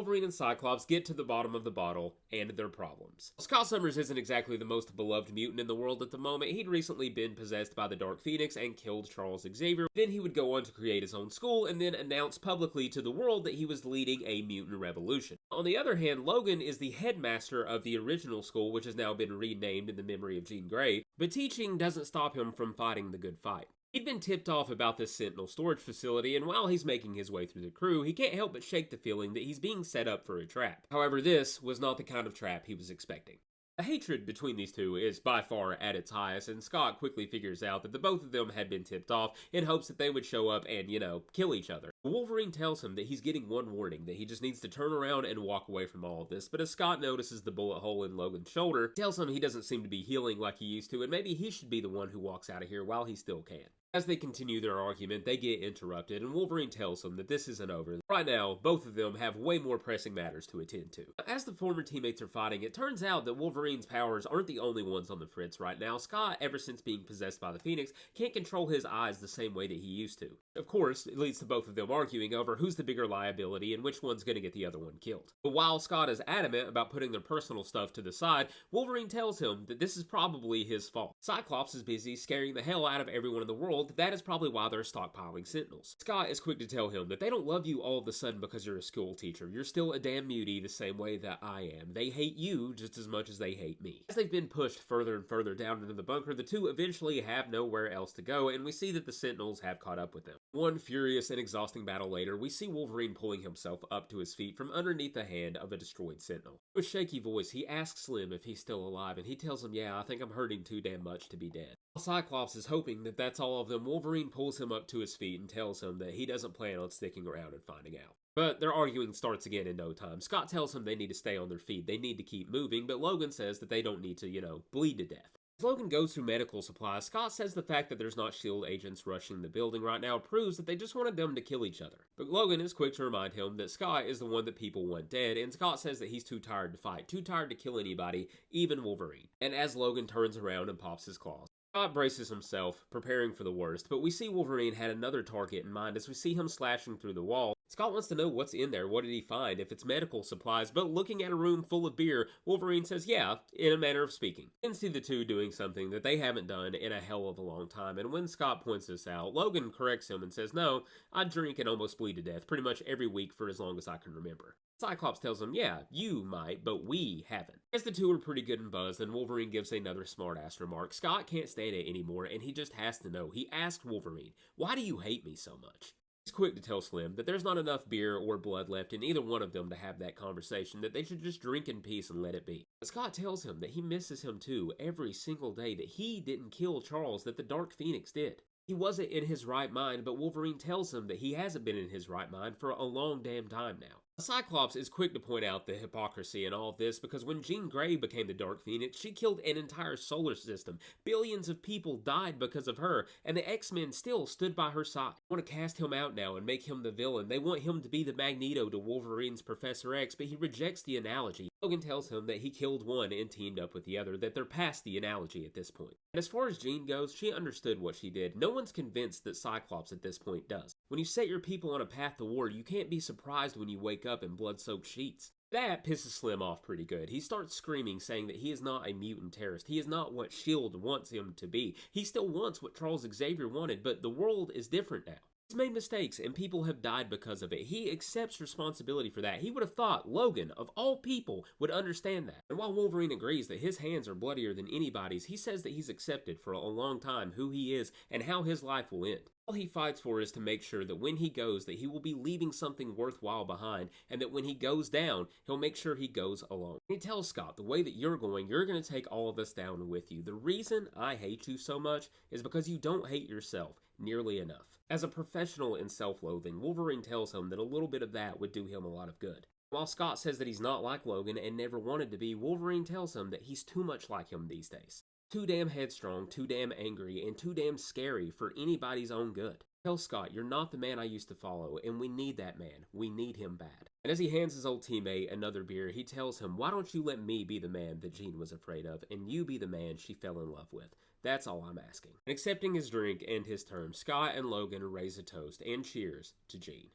Wolverine and Cyclops get to the bottom of the bottle and their problems. Scott Summers isn't exactly the most beloved mutant in the world at the moment. He'd recently been possessed by the Dark Phoenix and killed Charles Xavier. Then he would go on to create his own school and then announce publicly to the world that he was leading a mutant revolution. On the other hand, Logan is the headmaster of the original school, which has now been renamed in the memory of Jean Grey, but teaching doesn't stop him from fighting the good fight. He'd been tipped off about this Sentinel storage facility, and while he's making his way through the crew, he can't help but shake the feeling that he's being set up for a trap. However, this was not the kind of trap he was expecting. The hatred between these two is by far at its highest, and Scott quickly figures out that the both of them had been tipped off in hopes that they would show up and, kill each other. Wolverine tells him that he's getting one warning, that he just needs to turn around and walk away from all of this, but as Scott notices the bullet hole in Logan's shoulder, he tells him he doesn't seem to be healing like he used to, and maybe he should be the one who walks out of here while he still can. As they continue their argument, they get interrupted, and Wolverine tells them that this isn't over. Right now, both of them have way more pressing matters to attend to. As the former teammates are fighting, it turns out that Wolverine's powers aren't the only ones on the fritz right now. Scott, ever since being possessed by the Phoenix, can't control his eyes the same way that he used to. Of course, it leads to both of them arguing over who's the bigger liability and which one's going to get the other one killed. But while Scott is adamant about putting their personal stuff to the side, Wolverine tells him that this is probably his fault. Cyclops is busy scaring the hell out of everyone in the world. That is probably why they're stockpiling Sentinels. Scott is quick to tell him that they don't love you all of a sudden because you're a school teacher. You're still a damn mutie the same way that I am. They hate you just as much as they hate me. As they've been pushed further and further down into the bunker, the two eventually have nowhere else to go, and we see that the Sentinels have caught up with them. One furious and exhausting battle later, we see Wolverine pulling himself up to his feet from underneath the hand of a destroyed Sentinel. With shaky voice, he asks Slim if he's still alive, and he tells him, yeah, I think I'm hurting too damn much to be dead. Cyclops is hoping that that's all of them. Wolverine pulls him up to his feet and tells him that he doesn't plan on sticking around and finding out. But their arguing starts again in no time. Scott tells him they need to stay on their feet, they need to keep moving, but Logan says that they don't need to, bleed to death. As Logan goes through medical supplies, Scott says the fact that there's not S.H.I.E.L.D. agents rushing the building right now proves that they just wanted them to kill each other. But Logan is quick to remind him that Scott is the one that people want dead, and Scott says that he's too tired to fight, too tired to kill anybody, even Wolverine. And as Logan turns around and pops his claws, Scott braces himself, preparing for the worst, but we see Wolverine had another target in mind as we see him slashing through the wall. Scott wants to know what's in there, what did he find, if it's medical supplies, but looking at a room full of beer, Wolverine says, yeah, in a manner of speaking. We can see the two doing something that they haven't done in a hell of a long time, and when Scott points this out, Logan corrects him and says, no, I drink and almost bleed to death pretty much every week for as long as I can remember. Cyclops tells him, yeah, you might, but we haven't. As the two are pretty good and buzzed, and Wolverine gives another smart-ass remark. Scott can't stand it anymore, and he just has to know. He asked Wolverine, why do you hate me so much? He's quick to tell Slim that there's not enough beer or blood left in either one of them to have that conversation, that they should just drink in peace and let it be. But Scott tells him that he misses him too every single day, that he didn't kill Charles, that the Dark Phoenix did. He wasn't in his right mind, but Wolverine tells him that he hasn't been in his right mind for a long damn time now. Cyclops is quick to point out the hypocrisy in all of this because when Jean Grey became the Dark Phoenix, she killed an entire solar system. Billions of people died because of her, and the X-Men still stood by her side. They want to cast him out now and make him the villain. They want him to be the Magneto to Wolverine's Professor X, but he rejects the analogy. Logan tells him that he killed one and teamed up with the other, that they're past the analogy at this point. And as far as Jean goes, she understood what she did. No one's convinced that Cyclops at this point does. When you set your people on a path to war, you can't be surprised when you wake up in blood-soaked sheets. That pisses Slim off pretty good. He starts screaming, saying that he is not a mutant terrorist. He is not what S.H.I.E.L.D. wants him to be. He still wants what Charles Xavier wanted, but the world is different now. He's made mistakes, and people have died because of it. He accepts responsibility for that. He would have thought Logan, of all people, would understand that. And while Wolverine agrees that his hands are bloodier than anybody's, he says that he's accepted for a long time who he is and how his life will end. All he fights for is to make sure that when he goes, that he will be leaving something worthwhile behind, and that when he goes down, he'll make sure he goes alone. He tells Scott, the way that you're going to take all of us down with you. The reason I hate you so much is because you don't hate yourself nearly enough. As a professional in self-loathing, Wolverine tells him that a little bit of that would do him a lot of good. While Scott says that he's not like Logan and never wanted to be, Wolverine tells him that he's too much like him these days. Too damn headstrong, too damn angry, and too damn scary for anybody's own good. Tell Scott, you're not the man I used to follow, and we need that man. We need him bad. And as he hands his old teammate another beer, he tells him, why don't you let me be the man that Jean was afraid of, and you be the man she fell in love with? That's all I'm asking. And accepting his drink and his terms, Scott and Logan raise a toast and cheers to Jean.